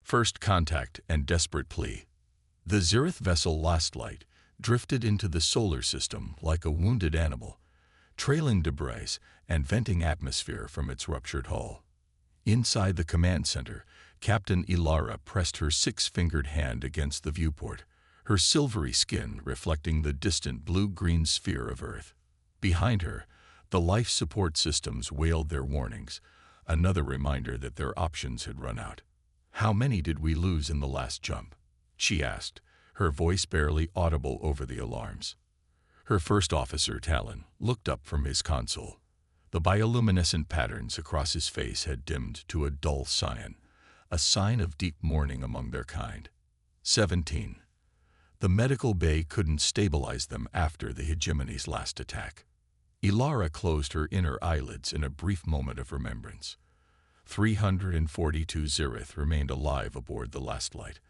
First contact and desperate plea. The Zereth vessel Last Light drifted into the solar system like a wounded animal, trailing debris and venting atmosphere from its ruptured hull. Inside the command center, Captain Ilara pressed her six-fingered hand against the viewport, her silvery skin reflecting the distant blue-green sphere of Earth. Behind her, the life support systems wailed their warnings, another reminder that their options had run out. "How many did we lose in the last jump?" she asked, her voice barely audible over the alarms. Her first officer, Talon, looked up from his console. The bioluminescent patterns across his face had dimmed to a dull cyan, a sign of deep mourning among their kind. 17. The medical bay couldn't stabilize them after the hegemony's last attack. Ilara closed her inner eyelids in a brief moment of remembrance. 342 Zereth remained alive aboard the Last Light,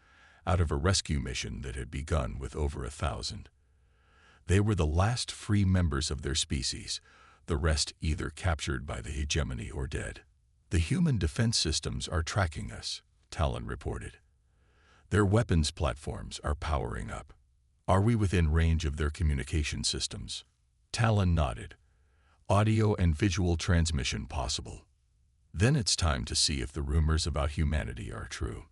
out of a rescue mission that had begun with over 1,000. They were the last free members of their species, the rest either captured by the hegemony or dead. "The human defense systems are tracking us," Talon reported. "Their weapons platforms are powering up. Are we within range of their communication systems?" Talon nodded. "Audio and visual transmission possible." "Then it's time to see if the rumors about humanity are true."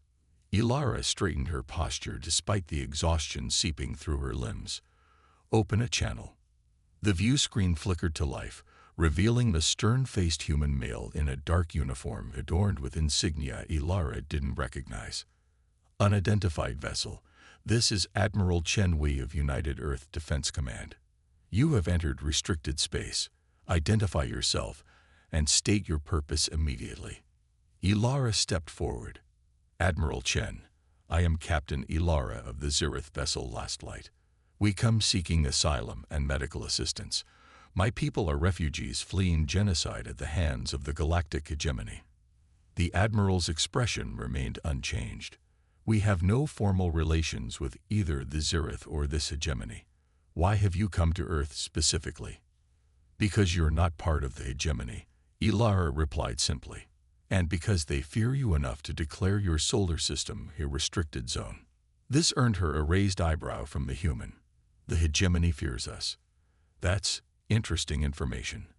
Ilara straightened her posture despite the exhaustion seeping through her limbs. "Open a channel." The view screen flickered to life, revealing the stern-faced human male in a dark uniform adorned with insignia Ilara didn't recognize. "Unidentified vessel. This is Admiral Chen Wei of United Earth Defense Command. You have entered restricted space. Identify yourself and state your purpose immediately." Ilara stepped forward. "Admiral Chen, I am Captain Ilara of the Zereth vessel Last Light. We come seeking asylum and medical assistance. My people are refugees fleeing genocide at the hands of the Galactic hegemony." The Admiral's expression remained unchanged. "We have no formal relations with either the Zereth or this hegemony. Why have you come to Earth specifically?" "Because you're not part of the hegemony," Ilara replied simply. "And because they fear you enough to declare your solar system a restricted zone." This earned her a raised eyebrow from the human. "The hegemony fears us. That's interesting information.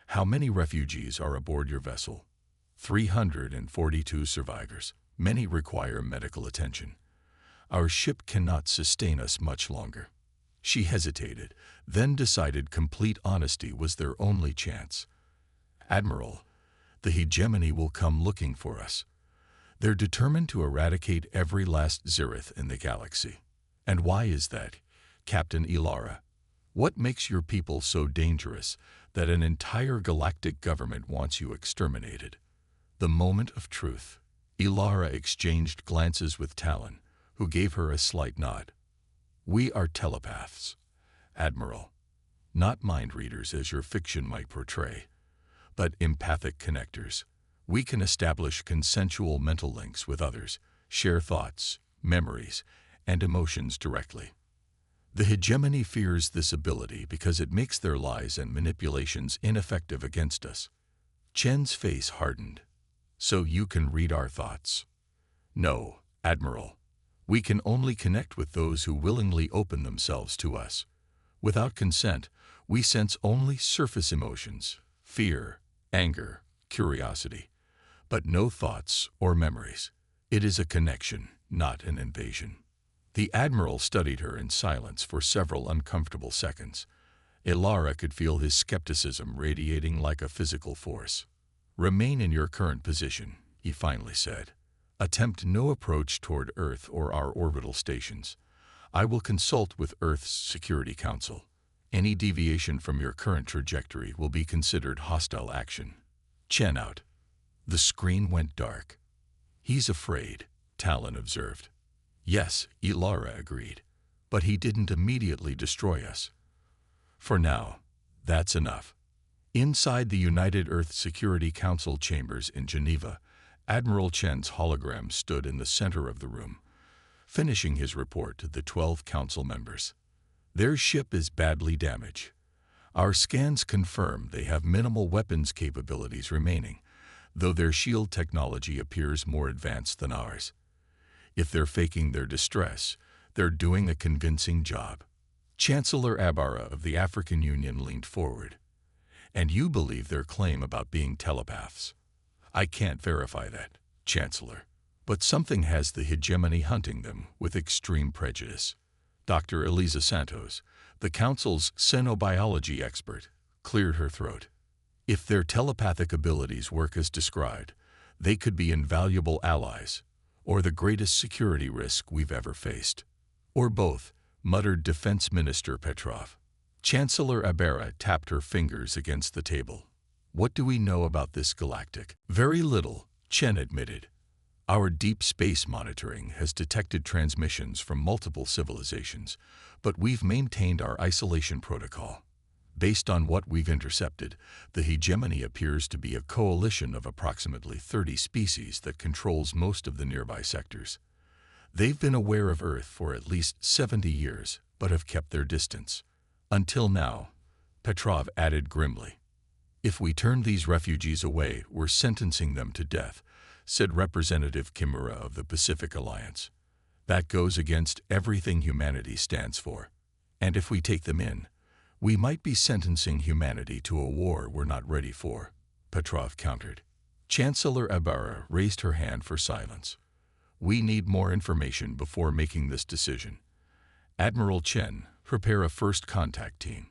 How many refugees are aboard your vessel?" 342 survivors. Many require medical attention. Our ship cannot sustain us much longer." She hesitated, then decided complete honesty was their only chance. "Admiral, the hegemony will come looking for us. They're determined to eradicate every last Zereth in the galaxy." "And why is that, Captain Ilara? What makes your people so dangerous that an entire galactic government wants you exterminated?" The moment of truth. Ilara exchanged glances with Talon, who gave her a slight nod. "We are telepaths, Admiral. Not mind readers as your fiction might portray, but empathic connectors. We can establish consensual mental links with others, share thoughts, memories, and emotions directly. The hegemony fears this ability because it makes their lies and manipulations ineffective against us." Chen's face hardened. "So you can read our thoughts?" "No, Admiral. We can only connect with those who willingly open themselves to us. Without consent, we sense only surface emotions, fear, anger, curiosity, but no thoughts or memories. It is a connection, not an invasion." The Admiral studied her in silence for several uncomfortable seconds. Ilara could feel his skepticism radiating like a physical force. "Remain in your current position," he finally said. "Attempt no approach toward Earth or our orbital stations. I will consult with Earth's Security Council. Any deviation from your current trajectory will be considered hostile action." Chen out. The screen went dark. "He's afraid," Talon observed. "Yes," Ilara agreed, "but he didn't immediately destroy us. For now, that's enough." Inside the United Earth Security Council chambers in Geneva, Admiral Chen's hologram stood in the center of the room, finishing his report to the 12 council members. "Their ship is badly damaged. Our scans confirm they have minimal weapons capabilities remaining, though their shield technology appears more advanced than ours. If they're faking their distress, they're doing a convincing job. Chancellor Abara of the African Union leaned forward. And you believe their claim about being telepaths? I can't verify that, Chancellor. But something has the hegemony hunting them with extreme prejudice. Dr. Elisa Santos, the Council's xenobiology expert, cleared her throat. If their telepathic abilities work as described, they could be invaluable allies, or the greatest security risk we've ever faced. Or both, muttered Defense Minister Petrov. Chancellor Abara tapped her fingers against the table. What do we know about this galactic? Very little, Chen admitted. Our deep space monitoring has detected transmissions from multiple civilizations, but we've maintained our isolation protocol. Based on what we've intercepted, the hegemony appears to be a coalition of approximately 30 species that controls most of the nearby sectors. They've been aware of Earth for at least 70 years, but have kept their distance. Until now, Petrov added grimly. If we turn these refugees away, we're sentencing them to death, said Representative Kimura of the Pacific Alliance. That goes against everything humanity stands for. And if we take them in, we might be sentencing humanity to a war we're not ready for, Petrov countered. Chancellor Abara raised her hand for silence. We need more information before making this decision. Admiral Chen, prepare a first contact team.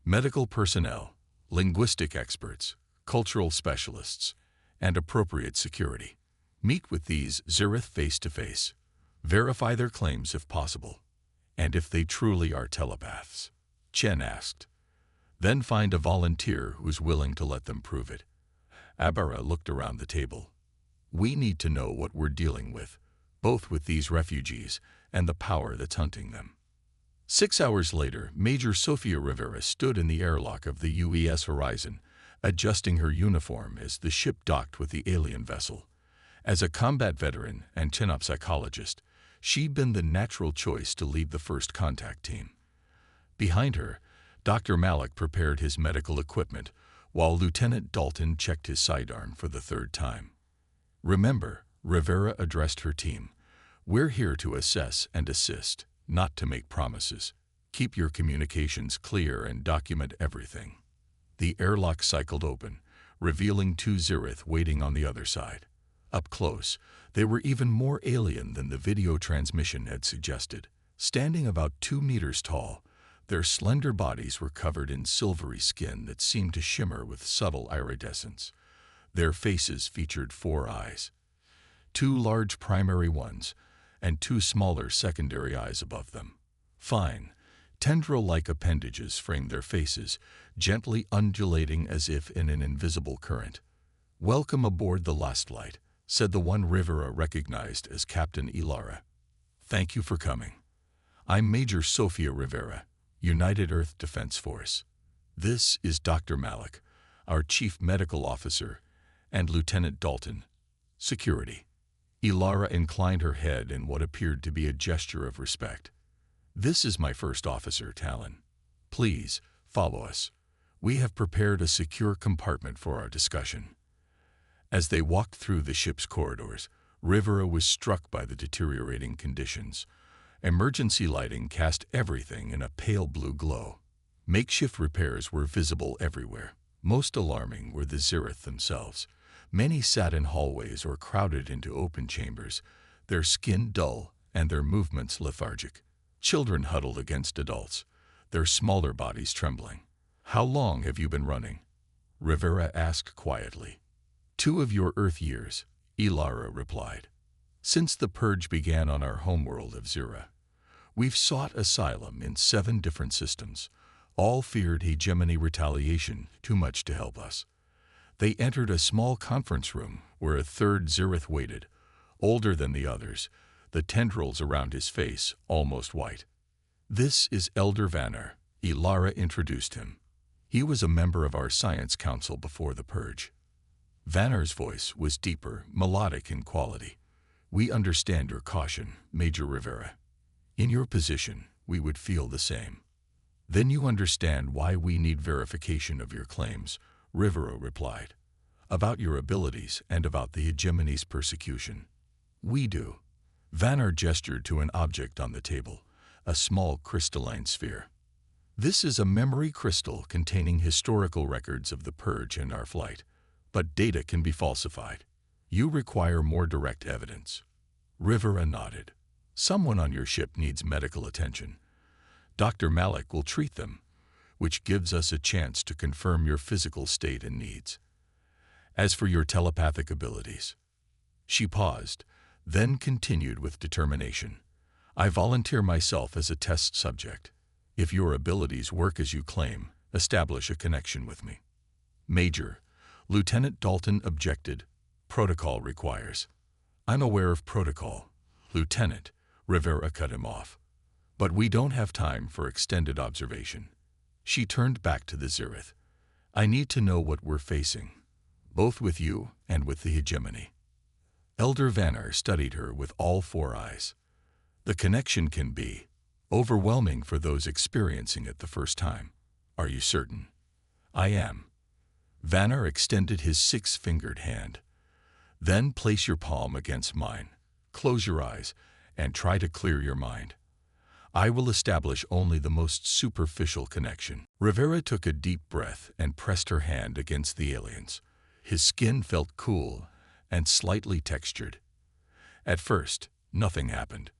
Medical personnel, linguistic experts, cultural specialists, and appropriate security. Meet with these Zereth face-to-face. Verify their claims if possible. And if they truly are telepaths, Chen asked. Then find a volunteer who's willing to let them prove it. Abara looked around the table. We need to know what we're dealing with, both with these refugees and the power that's hunting them. 6 hours later, Major Sofia Rivera stood in the airlock of the UES Horizon, adjusting her uniform as the ship docked with the alien vessel. As a combat veteran and chin-up psychologist, she'd been the natural choice to lead the first contact team. Behind her, Dr. Malik prepared his medical equipment, while Lieutenant Dalton checked his sidearm for the third time. Remember, Rivera addressed her team, we're here to assess and assist, not to make promises. Keep your communications clear and document everything. The airlock cycled open, revealing 2 Zereth waiting on the other side. Up close, they were even more alien than the video transmission had suggested. Standing about 2 meters tall, their slender bodies were covered in silvery skin that seemed to shimmer with subtle iridescence. Their faces featured 4 eyes, 2 large primary ones, and 2 smaller secondary eyes above them. Fine, tendril-like appendages framed their faces, gently undulating as if in an invisible current. Welcome aboard the Last Light, said the one Rivera recognized as Captain Ilara. Thank you for coming. I'm Major Sofia Rivera, United Earth Defense Force. This is Dr. Malik, our Chief Medical Officer, and Lieutenant Dalton, Security. Ilara inclined her head in what appeared to be a gesture of respect. This is my first officer, Talon. Please, follow us. We have prepared a secure compartment for our discussion. As they walked through the ship's corridors, Rivera was struck by the deteriorating conditions. Emergency lighting cast everything in a pale blue glow. Makeshift repairs were visible everywhere. Most alarming were the Zereth themselves. Many sat in hallways or crowded into open chambers, their skin dull and their movements lethargic. Children huddled against adults, their smaller bodies trembling. How long have you been running? Rivera asked quietly. 2 of your Earth years, Ilara replied. Since the purge began on our homeworld of Zira, we've sought asylum in 7 different systems. All feared hegemony retaliation too much to help us. They entered a small conference room where a 3rd Zereth waited, older than the others, the tendrils around his face almost white. This is Elder Vanner, Ilara introduced him. He was a member of our science council before the purge. Vanner's voice was deeper, melodic in quality. We understand your caution, Major Rivera. In your position, we would feel the same. Then you understand why we need verification of your claims, Rivera replied. About your abilities and about the hegemony's persecution. We do. Vannar gestured to an object on the table, a small crystalline sphere. This is a memory crystal containing historical records of the Purge and our flight, but data can be falsified. You require more direct evidence. Rivera nodded. Someone on your ship needs medical attention. Dr. Malik will treat them, which gives us a chance to confirm your physical state and needs. As for your telepathic abilities, she paused, then continued with determination. I volunteer myself as a test subject. If your abilities work as you claim, establish a connection with me. Major, Lieutenant Dalton objected. Protocol requires. I'm aware of protocol. Lieutenant, Rivera cut him off. But we don't have time for extended observation. She turned back to the Zereth. I need to know what we're facing, both with you and with the hegemony. Elder Vannar studied her with all four eyes. The connection can be overwhelming for those experiencing it the first time. Are you certain? I am. Vannar extended his six-fingered hand. Then place your palm against mine. Close your eyes and try to clear your mind. I will establish only the most superficial connection. Rivera took a deep breath and pressed her hand against the alien's. His skin felt cool and slightly textured. At first, nothing happened.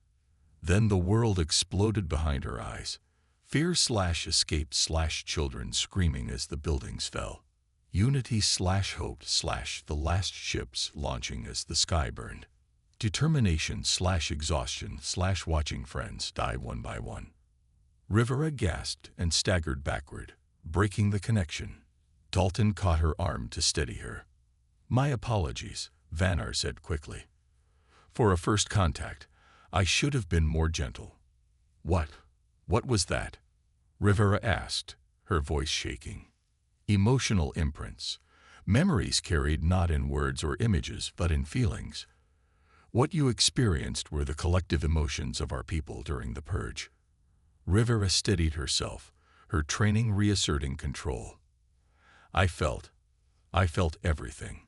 Then the world exploded behind her eyes. Fear/escape/children screaming as the buildings fell. Unity/hope/the last ships launching as the sky burned. Determination/exhaustion/watching friends die one by one. Rivera gasped and staggered backward, breaking the connection. Dalton caught her arm to steady her. My apologies, Vannar said quickly. For a first contact, I should have been more gentle. What was that? Rivera asked, her voice shaking. Emotional imprints. Memories carried not in words or images, but in feelings. What you experienced were the collective emotions of our people during the Purge. Rivera steadied herself, her training reasserting control. I felt everything.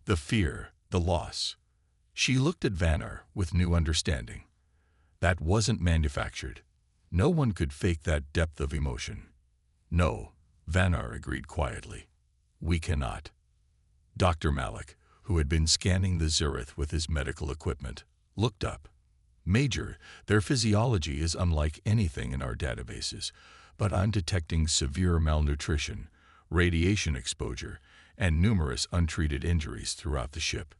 The fear, the loss. She looked at Vannar with new understanding. That wasn't manufactured. No one could fake that depth of emotion. No, Vannar agreed quietly. We cannot. Dr. Malik, who had been scanning the Zereth with his medical equipment, looked up. Major, their physiology is unlike anything in our databases, but I'm detecting severe malnutrition, radiation exposure, and numerous untreated injuries throughout the ship.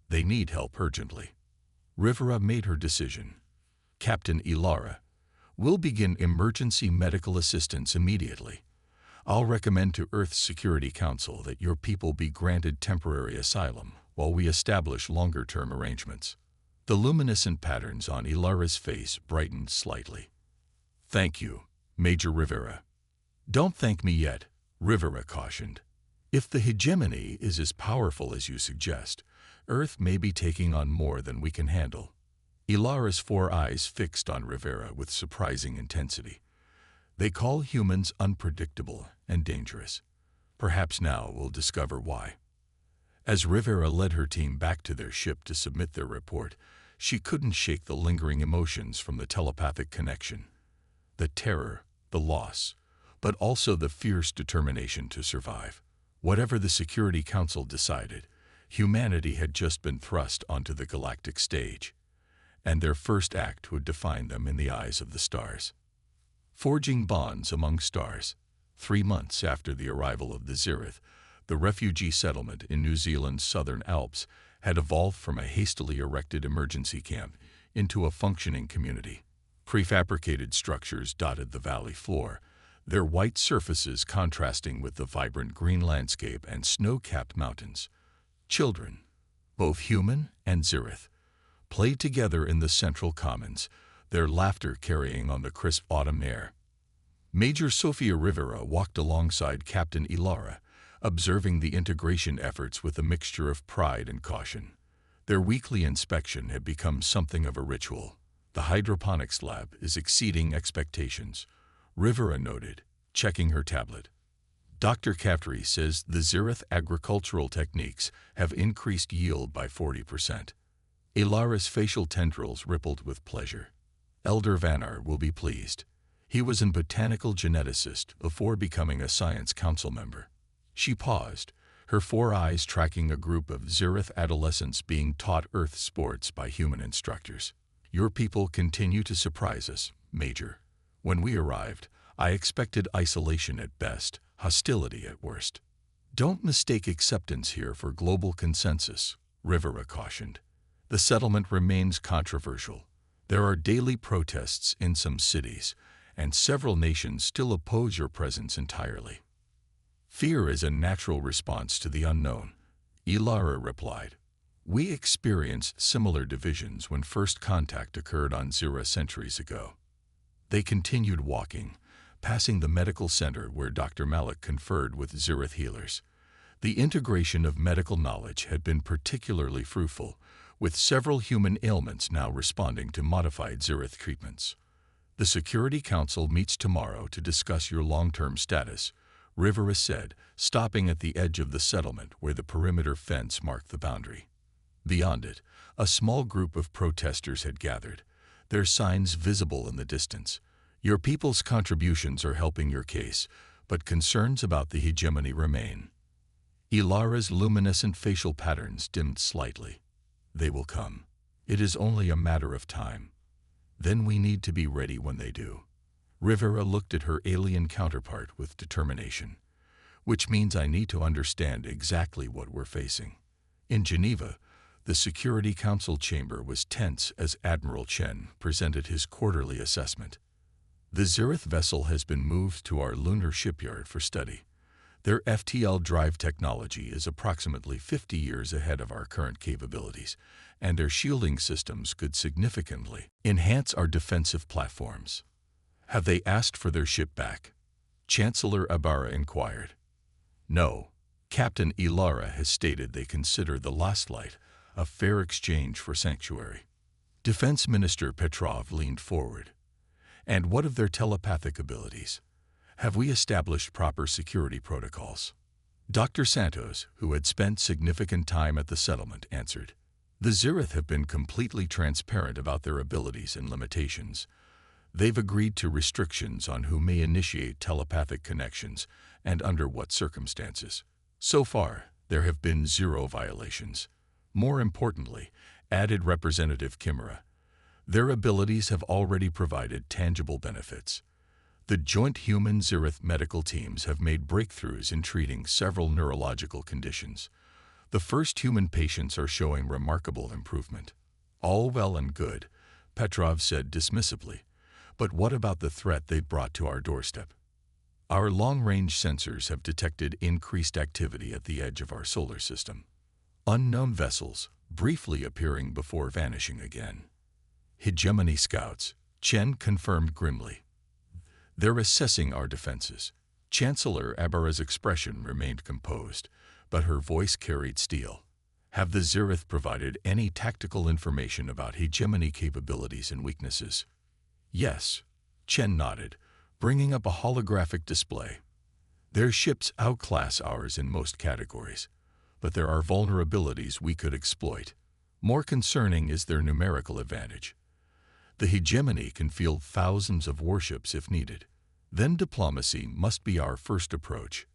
They need help urgently. Rivera made her decision. Captain Ilara, we'll begin emergency medical assistance immediately. I'll recommend to Earth's Security Council that your people be granted temporary asylum while we establish longer-term arrangements. The luminescent patterns on Ilara's face brightened slightly. Thank you, Major Rivera. Don't thank me yet, Rivera cautioned. If the hegemony is as powerful as you suggest, Earth may be taking on more than we can handle. Ilara's four eyes fixed on Rivera with surprising intensity. They call humans unpredictable and dangerous. Perhaps now we'll discover why. As Rivera led her team back to their ship to submit their report, she couldn't shake the lingering emotions from the telepathic connection. The terror, the loss, but also the fierce determination to survive. Whatever the Security Council decided, humanity had just been thrust onto the galactic stage, and their first act would define them in the eyes of the stars. Forging bonds among stars. 3 months after the arrival of the Zereth, the refugee settlement in New Zealand's southern Alps had evolved from a hastily erected emergency camp into a functioning community. Prefabricated structures dotted the valley floor, their white surfaces contrasting with the vibrant green landscape and snow-capped mountains. Children, both human and Zereth, played together in the central commons, their laughter carrying on the crisp autumn air. Major Sofia Rivera walked alongside Captain Ilara, observing the integration efforts with a mixture of pride and caution. Their weekly inspection had become something of a ritual. The hydroponics lab is exceeding expectations, Rivera noted, checking her tablet. Dr. Caftry says the Zereth agricultural techniques have increased yield by 40%. Ilara's facial tendrils rippled with pleasure. Elder Vanar will be pleased. He was an botanical geneticist before becoming a science council member. She paused, her 4 eyes tracking a group of Zereth adolescents being taught Earth sports by human instructors. Your people continue to surprise us, Major. When we arrived, I expected isolation at best, hostility at worst. Don't mistake acceptance here for global consensus, Rivera cautioned. The settlement remains controversial. There are daily protests in some cities, and several nations still oppose your presence entirely. Fear is a natural response to the unknown, Ilara replied. We experienced similar divisions when first contact occurred on Zira centuries ago. They continued walking, passing the medical center where Dr. Malik conferred with Zirith healers. The integration of medical knowledge had been particularly fruitful, with several human ailments now responding to modified Zirith treatments. The Security Council meets tomorrow to discuss your long-term status, Rivera said, stopping at the edge of the settlement where the perimeter fence marked the boundary. Beyond it, a small group of protesters had gathered, their signs visible in the distance. Your people's contributions are helping your case, but concerns about the hegemony remain. Ilara's luminescent facial patterns dimmed slightly. They will come. It is only a matter of time. Then we need to be ready when they do. Rivera looked at her alien counterpart with determination. Which means I need to understand exactly what we're facing. In Geneva, the Security Council chamber was tense as Admiral Chen presented his quarterly assessment. The Zerith vessel has been moved to our lunar shipyard for study. Their FTL drive technology is approximately 50 years ahead of our current capabilities, and their shielding systems could significantly enhance our defensive platforms. Have they asked for their ship back? Chancellor Ibarra inquired. No. Captain Ilara has stated they consider the last light a fair exchange for sanctuary. Defense Minister Petrov leaned forward. And what of their telepathic abilities? Have we established proper security protocols? Dr. Santos, who had spent significant time at the settlement, answered. The Zerith have been completely transparent about their abilities and limitations. They've agreed to restrictions on who may initiate telepathic connections and under what circumstances. So far, there have been 0 violations. More importantly, added Representative Kimura, their abilities have already provided tangible benefits. The joint human-Zerith medical teams have made breakthroughs in treating several neurological conditions. The first human patients are showing remarkable improvement. All well and good, Petrov said dismissively. But what about the threat they brought to our doorstep? Our long-range sensors have detected increased activity at the edge of our solar system. Unknown vessels, briefly appearing before vanishing again. Hegemony scouts, Chen confirmed grimly. They're assessing our defenses. Chancellor Ibarra's expression remained composed, but her voice carried steel. Have the Zerith provided any tactical information about hegemony capabilities and weaknesses? Yes, Chen nodded, bringing up a holographic display. Their ships outclass ours in most categories, but there are vulnerabilities we could exploit. More concerning is their numerical advantage. The hegemony can field thousands of warships if needed. Then diplomacy must be our first approach.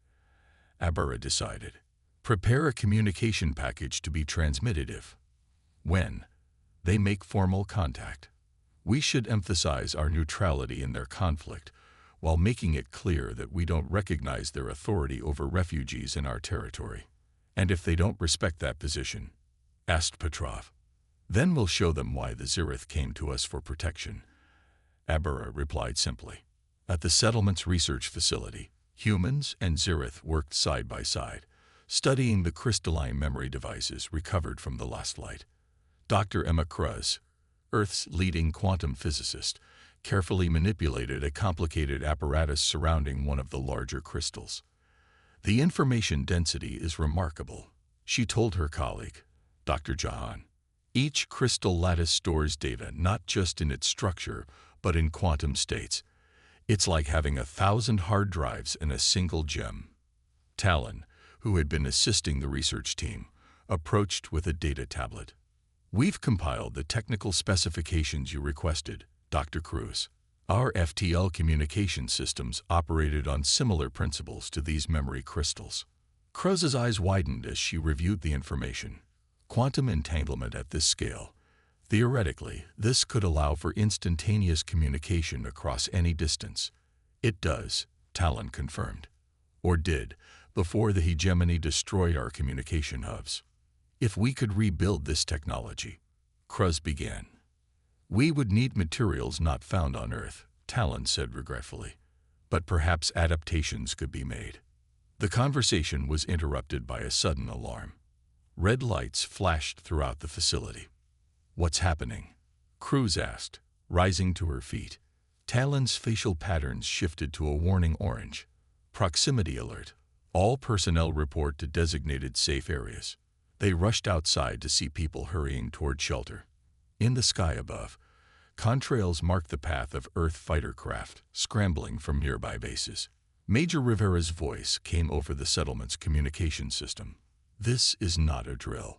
Ibarra decided. Prepare a communication package to be transmitted if, when, they make formal contact. We should emphasize our neutrality in their conflict, while making it clear that we don't recognize their authority over refugees in our territory. And if they don't respect that position, asked Petrov, then we'll show them why the Zerith came to us for protection. Ibarra replied simply. At the settlement's research facility, humans and Zerith worked side by side, studying the crystalline memory devices recovered from the last light. Dr. Emma Kruz, Earth's leading quantum physicist, carefully manipulated a complicated apparatus surrounding one of the larger crystals. The information density is remarkable, she told her colleague, Dr. Jahan. Each crystal lattice stores data not just in its structure, but in quantum states. It's like having 1,000 hard drives in a single gem. Talon, who had been assisting the research team, approached with a data tablet. We've compiled the technical specifications you requested, Dr. Cruz. Our FTL communication systems operated on similar principles to these memory crystals. Cruz's eyes widened as she reviewed the information. Quantum entanglement at this scale. Theoretically, this could allow for instantaneous communication across any distance. It does, Talon confirmed. Or did, before the hegemony destroyed our communication hubs. If we could rebuild this technology, Cruz began. We would need materials not found on Earth, Talon said regretfully. But perhaps adaptations could be made. The conversation was interrupted by a sudden alarm. Red lights flashed throughout the facility. What's happening? Cruz asked, rising to her feet. Talon's facial patterns shifted to a warning orange. Proximity alert. All personnel report to designated safe areas. They rushed outside to see people hurrying toward shelter. In the sky above, contrails marked the path of Earth fighter craft scrambling from nearby bases. Major Rivera's voice came over the settlement's communication system. This is not a drill.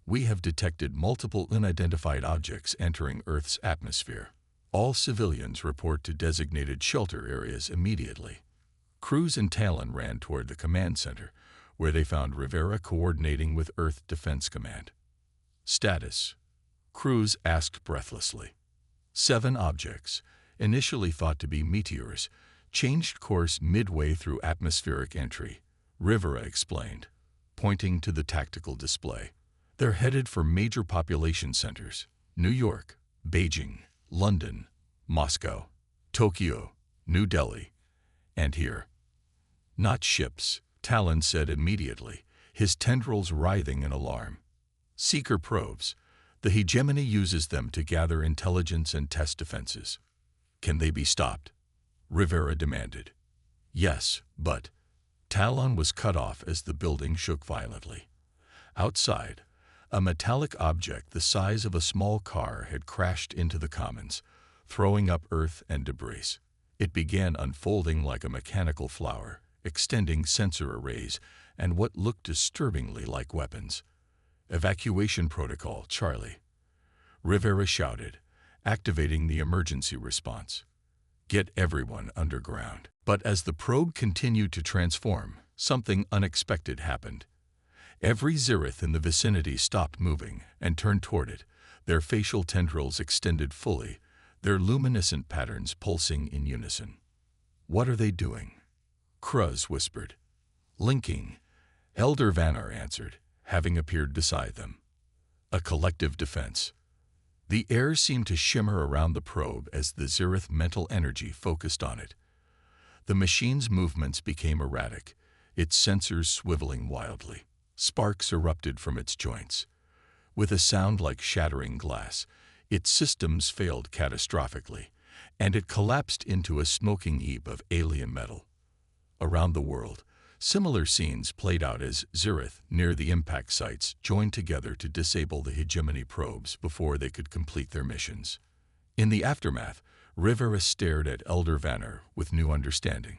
We have detected multiple unidentified objects entering Earth's atmosphere. All civilians report to designated shelter areas immediately. Cruz and Talon ran toward the command center, where they found Rivera coordinating with Earth Defense Command. Status? Cruz asked breathlessly. 7 objects, initially thought to be meteors, changed course midway through atmospheric entry, Rivera explained, pointing to the tactical display. They're headed for major population centers: New York, Beijing, London, Moscow, Tokyo, New Delhi, and here. Not ships, Talon said immediately, his tendrils writhing in alarm. Seeker probes. The hegemony uses them to gather intelligence and test defenses. Can they be stopped? Rivera demanded. Yes, but... Talon was cut off as the building shook violently. Outside, a metallic object the size of a small car had crashed into the commons, throwing up earth and debris. It began unfolding like a mechanical flower, extending sensor arrays and what looked disturbingly like weapons. Evacuation protocol, Charlie. Rivera shouted, activating the emergency response. Get everyone underground. But as the probe continued to transform, something unexpected happened. Every Zirith in the vicinity stopped moving and turned toward it, their facial tendrils extended fully, their luminescent patterns pulsing in unison. What are they doing? Cruz whispered. Linking. Elder Vanar answered, having appeared beside them. A collective defense. The air seemed to shimmer around the probe as the Zirith mental energy focused on it. The machine's movements became erratic, its sensors swiveling wildly. Sparks erupted from its joints. With a sound like shattering glass, its systems failed catastrophically, and it collapsed into a smoking heap of alien metal. Around the world, similar scenes played out as Zirith, near the impact sites, joined together to disable the hegemony probes before they could complete their missions. In the aftermath, Rivera stared at Elder Vanar with new understanding.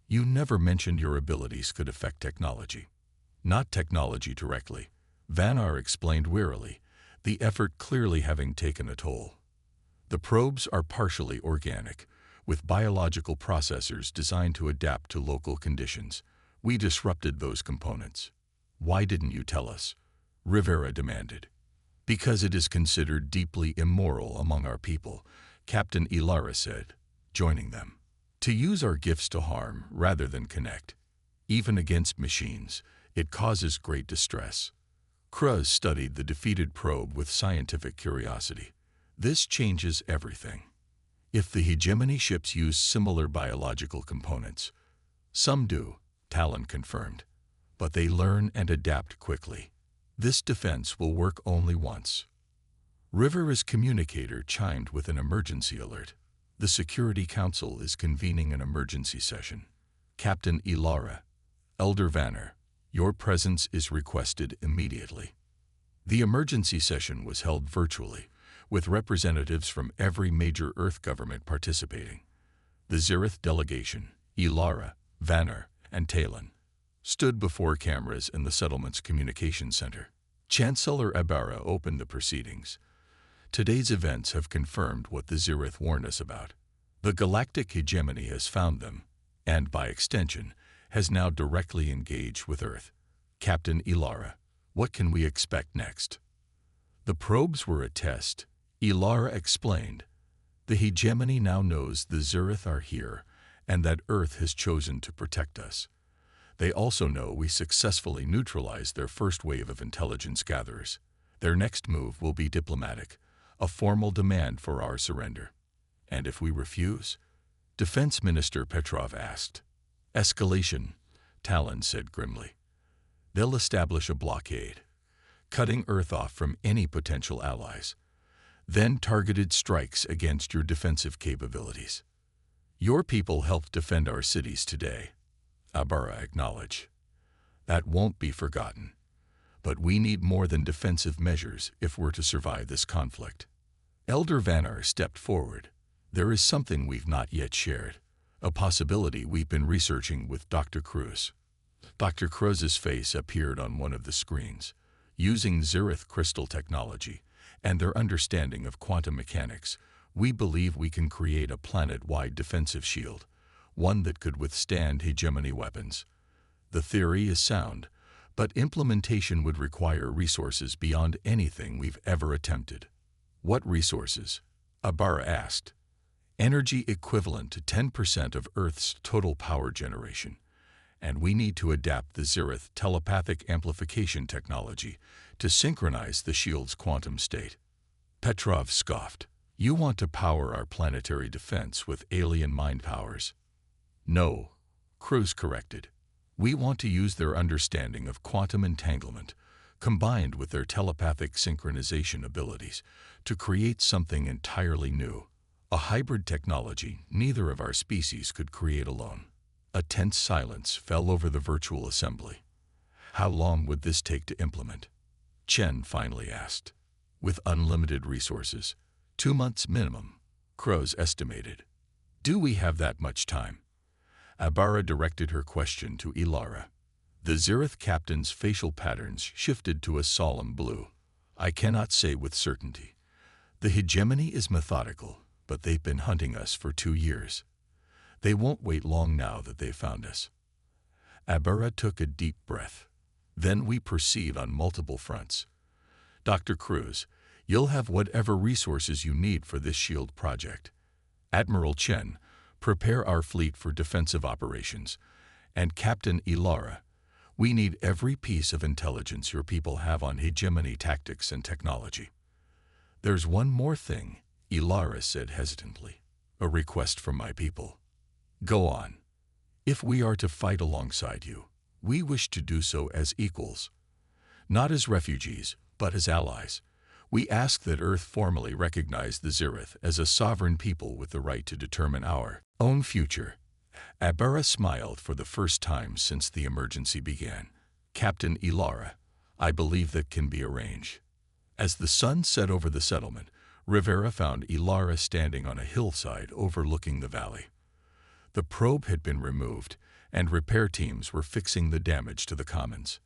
You never mentioned your abilities could affect technology. Not technology directly, Vanar explained wearily, the effort clearly having taken a toll. The probes are partially organic, with biological processors designed to adapt to local conditions. We disrupted those components. Why didn't you tell us? Rivera demanded. Because it is considered deeply immoral among our people, Captain Ilara said, joining them. To use our gifts to harm rather than connect. Even against machines, it causes great distress. Cruz studied the defeated probe with scientific curiosity. This changes everything. If the hegemony ships use similar biological components, some do, Talon confirmed, but they learn and adapt quickly. This defense will work only once. Rivera's communicator chimed with an emergency alert. The Security Council is convening an emergency session. Captain Ilara, Elder Vanar, your presence is requested immediately. The emergency session was held virtually, with representatives from every major Earth government participating. The Zirith delegation, Ilara, Vanar, and Talon, stood before cameras in the settlement's communication center. Chancellor Ibarra opened the proceedings. Today's events have confirmed what the Zereth warned us about. The galactic hegemony has found them, and by extension, has now directly engaged with Earth. Captain Ilara, what can we expect next? The probes were a test, Ilara explained. The hegemony now knows the Zereth are here, and that Earth has chosen to protect us. They also know we successfully neutralized their first wave of intelligence gatherers. Their next move will be diplomatic, a formal demand for our surrender. And if we refuse? Defense Minister Petrov asked. Escalation, Talon said grimly. They'll establish a blockade, cutting Earth off from any potential allies. Then targeted strikes against your defensive capabilities. Your people helped defend our cities today, Ibarra acknowledged. That won't be forgotten. But we need more than defensive measures if we're to survive this conflict. Elder Vanar stepped forward. There is something we've not yet shared, a possibility we've been researching with Dr. Cruz. Dr. Cruz's face appeared on one of the screens. Using Zereth crystal technology and their understanding of quantum mechanics, we believe we can create a planet-wide defensive shield, one that could withstand hegemony weapons. The theory is sound, but implementation would require resources beyond anything we've ever attempted. What resources? Ibarra asked. Energy equivalent to 10% of Earth's total power generation. And we need to adapt the Zereth telepathic amplification technology to synchronize the shield's quantum state. Petrov scoffed. You want to power our planetary defense with alien mind powers? No, Cruz corrected. We want to use their understanding of quantum entanglement, combined with their telepathic synchronization abilities, to create something entirely new. A hybrid technology neither of our species could create alone. A tense silence fell over the virtual assembly. How long would this take to implement? Chen finally asked. With unlimited resources, 2 months minimum, Cruz estimated. Do we have that much time? Ibarra directed her question to Ilara. The Zereth captain's facial patterns shifted to a solemn blue. I cannot say with certainty. The hegemony is methodical, but they've been hunting us for 2 years. They won't wait long now that they've found us. Ibarra took a deep breath. Then we proceed on multiple fronts. Dr. Cruz, you'll have whatever resources you need for this shield project. Admiral Chen, prepare our fleet for defensive operations. And Captain Ilara, we need every piece of intelligence your people have on hegemony tactics and technology. There's one more thing, Ilara said hesitantly. A request from my people. Go on. If we are to fight alongside you, we wish to do so as equals. Not as refugees, but as allies. We ask that Earth formally recognize the Zereth as a sovereign people with the right to determine our own future. Ibarra smiled for the first time since the emergency began. Captain Ilara, I believe that can be arranged. As the sun set over the settlement, Rivera found Ilara standing on a hillside overlooking the valley. The probe had been removed, and repair teams were fixing the damage to the commons.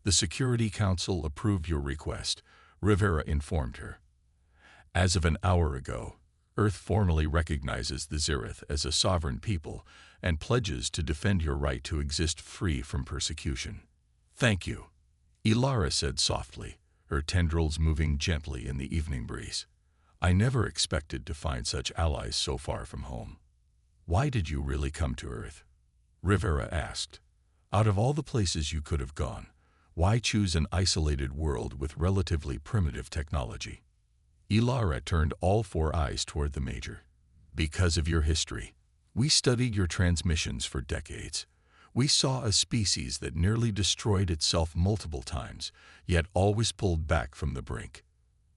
The Security Council approved your request, Rivera informed her. As of an hour ago, Earth formally recognizes the Zereth as a sovereign people and pledges to defend your right to exist free from persecution. Thank you, Ilara said softly, her tendrils moving gently in the evening breeze. I never expected to find such allies so far from home. Why did you really come to Earth? Rivera asked. Out of all the places you could have gone, why choose an isolated world with relatively primitive technology? Ilara turned all 4 eyes toward the Major. Because of your history. We studied your transmissions for decades. We saw a species that nearly destroyed itself multiple times, yet always pulled back from the brink.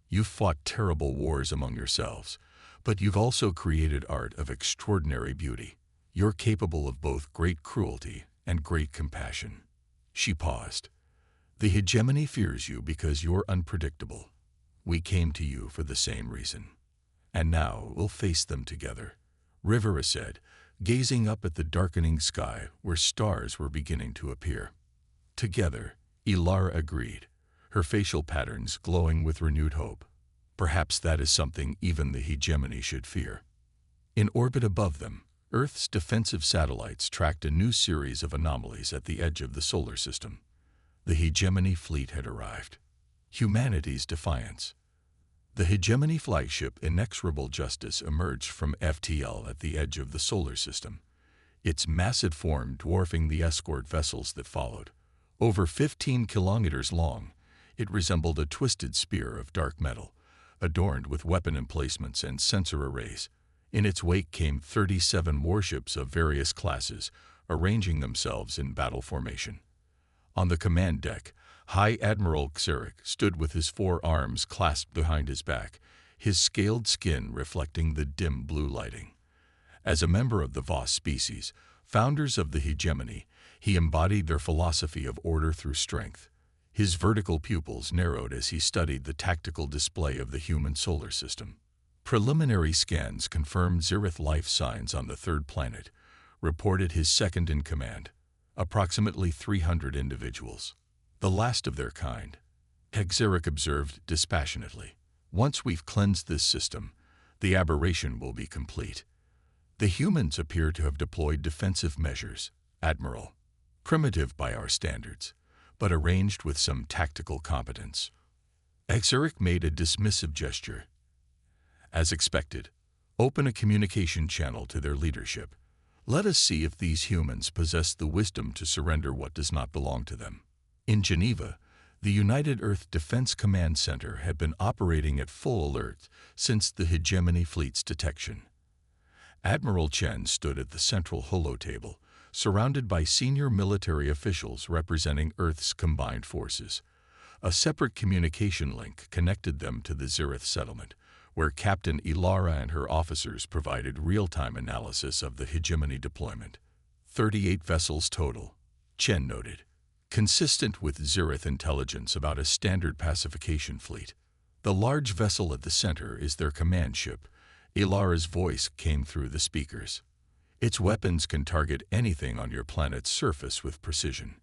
You've fought terrible wars among yourselves, but you've also created art of extraordinary beauty. You're capable of both great cruelty and great compassion. She paused. The hegemony fears you because you're unpredictable. We came to you for the same reason. And now we'll face them together, Rivera said, gazing up at the darkening sky where stars were beginning to appear. Together, Ilara agreed, her facial patterns glowing with renewed hope. Perhaps that is something even the hegemony should fear. In orbit above them, Earth's defensive satellites tracked a new series of anomalies at the edge of the solar system. The hegemony fleet had arrived. Humanity's defiance. The hegemony flagship Inexorable Justice emerged from FTL at the edge of the solar system, its massive form dwarfing the escort vessels that followed. Over 15 kilometers long, it resembled a twisted spear of dark metal, adorned with weapon emplacements and sensor arrays. In its wake came 37 warships of various classes, arranging themselves in battle formation. On the command deck, High Admiral Xeric stood with his 4 arms clasped behind his back, his scaled skin reflecting the dim blue lighting. As a member of the Voss species, founders of the hegemony, he embodied their philosophy of order through strength. His vertical pupils narrowed as he studied the tactical display of the human solar system. Preliminary scans confirmed Zereth life signs on the 3rd planet, reported his second in command. Approximately 300 individuals. The last of their kind. Xeric observed dispassionately. Once we've cleansed this system, the aberration will be complete. The humans appear to have deployed defensive measures, Admiral. Primitive by our standards, but arranged with some tactical competence. Xeric made a dismissive gesture. As expected, open a communication channel to their leadership. Let us see if these humans possess the wisdom to surrender what does not belong to them. In Geneva, the United Earth Defense Command Center had been operating at full alert since the hegemony fleet's detection. Admiral Chen stood at the central holotable, surrounded by senior military officials representing Earth's combined forces. A separate communication link connected them to the Zereth settlement, where Captain Ilara and her officers provided real-time analysis of the hegemony deployment. 38 vessels total, Chen noted, consistent with Zereth intelligence about a standard pacification fleet. The large vessel at the center is their command ship. Ilara's voice came through the speakers. Its weapons can target anything on your planet's surface with precision.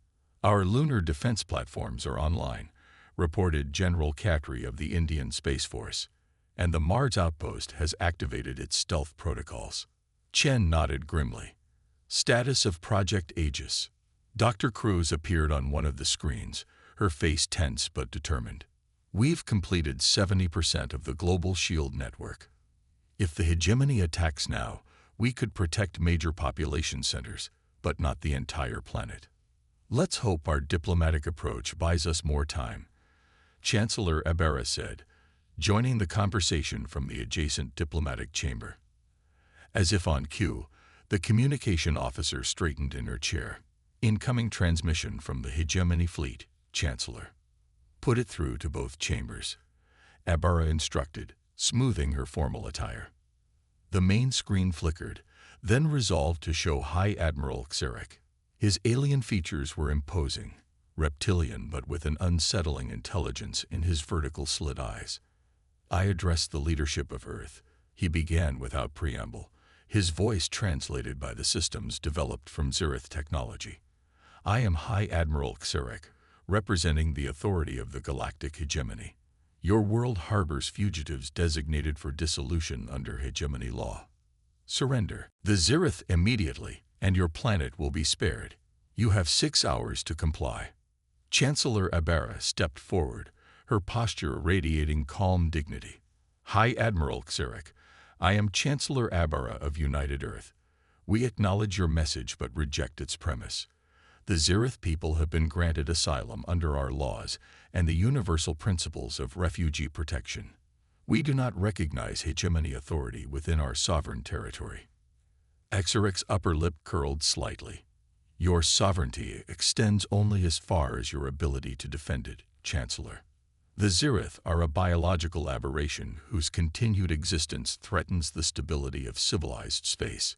Our lunar defense platforms are online, reported General Khatri of the Indian Space Force, and the Mars outpost has activated its stealth protocols. Chen nodded grimly. Status of Project Aegis. Dr. Cruz appeared on one of the screens, her face tense but determined. We've completed 70% of the global shield network. If the hegemony attacks now, we could protect major population centers, but not the entire planet. Let's hope our diplomatic approach buys us more time, Chancellor Ibarra said, joining the conversation from the adjacent diplomatic chamber. As if on cue, the communication officer straightened in her chair. Incoming transmission from the hegemony fleet, Chancellor. Put it through to both chambers, Ibarra instructed, smoothing her formal attire. The main screen flickered, then resolved to show High Admiral Xeric. His alien features were imposing, reptilian but with an unsettling intelligence in his vertical slit eyes. I address the leadership of Earth, he began without preamble, his voice translated by the systems developed from Zereth technology. I am High Admiral Xeric, representing the authority of the Galactic hegemony. Your world harbors fugitives designated for dissolution under hegemony law. Surrender the Zereth immediately, and your planet will be spared. You have 6 hours to comply. Chancellor Ibarra stepped forward, her posture radiating calm dignity. High Admiral Xeric, I am Chancellor Ibarra of United Earth. We acknowledge your message but reject its premise. The Zereth people have been granted asylum under our laws and the universal principles of refugee protection. We do not recognize hegemony authority within our sovereign territory. Xeric's upper lip curled slightly. Your sovereignty extends only as far as your ability to defend it, Chancellor. The Zereth are a biological aberration whose continued existence threatens the stability of civilized space.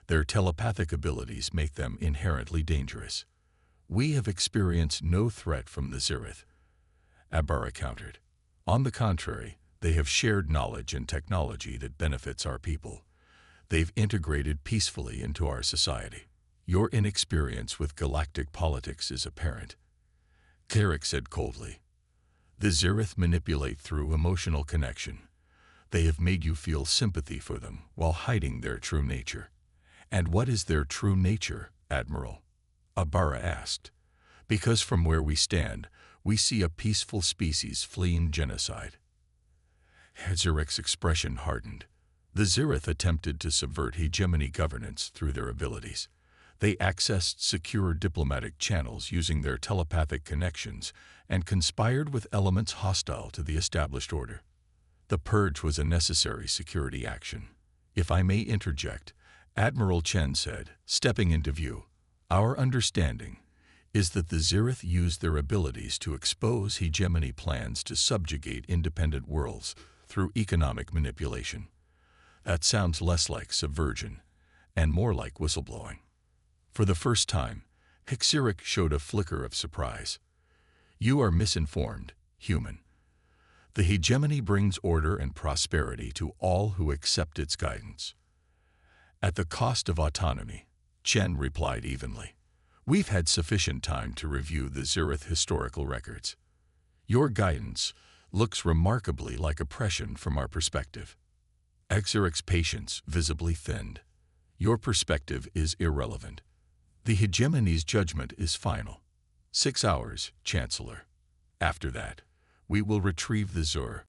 Their telepathic abilities make them inherently dangerous. We have experienced no threat from the Zereth, Ibarra countered. On the contrary, they have shared knowledge and technology that benefits our people. They've integrated peacefully into our society. Your inexperience with galactic politics is apparent, Xeric said coldly. The Zereth manipulate through emotional connection. They have made you feel sympathy for them while hiding their true nature. And what is their true nature, Admiral? Abara asked. Because from where we stand, we see a peaceful species fleeing genocide. Zerek's expression hardened. The Zereth attempted to subvert hegemony governance through their abilities. They accessed secure diplomatic channels using their telepathic connections and conspired with elements hostile to the established order. The purge was a necessary security action. If I may interject, Admiral Chen said, stepping into view, our understanding is that the Zereth used their abilities to expose hegemony plans to subjugate independent worlds through economic manipulation. That sounds less like subversion and more like whistleblowing. For the first time, Hixeric showed a flicker of surprise. You are misinformed, human. The hegemony brings order and prosperity to all who accept its guidance. At the cost of autonomy, Chen replied evenly. We've had sufficient time to review the Zereth historical records. Your guidance looks remarkably like oppression from our perspective. Exeric's patience visibly thinned. Your perspective is irrelevant. The hegemony's judgment is final. 6 hours, Chancellor. After that, we will retrieve the Zur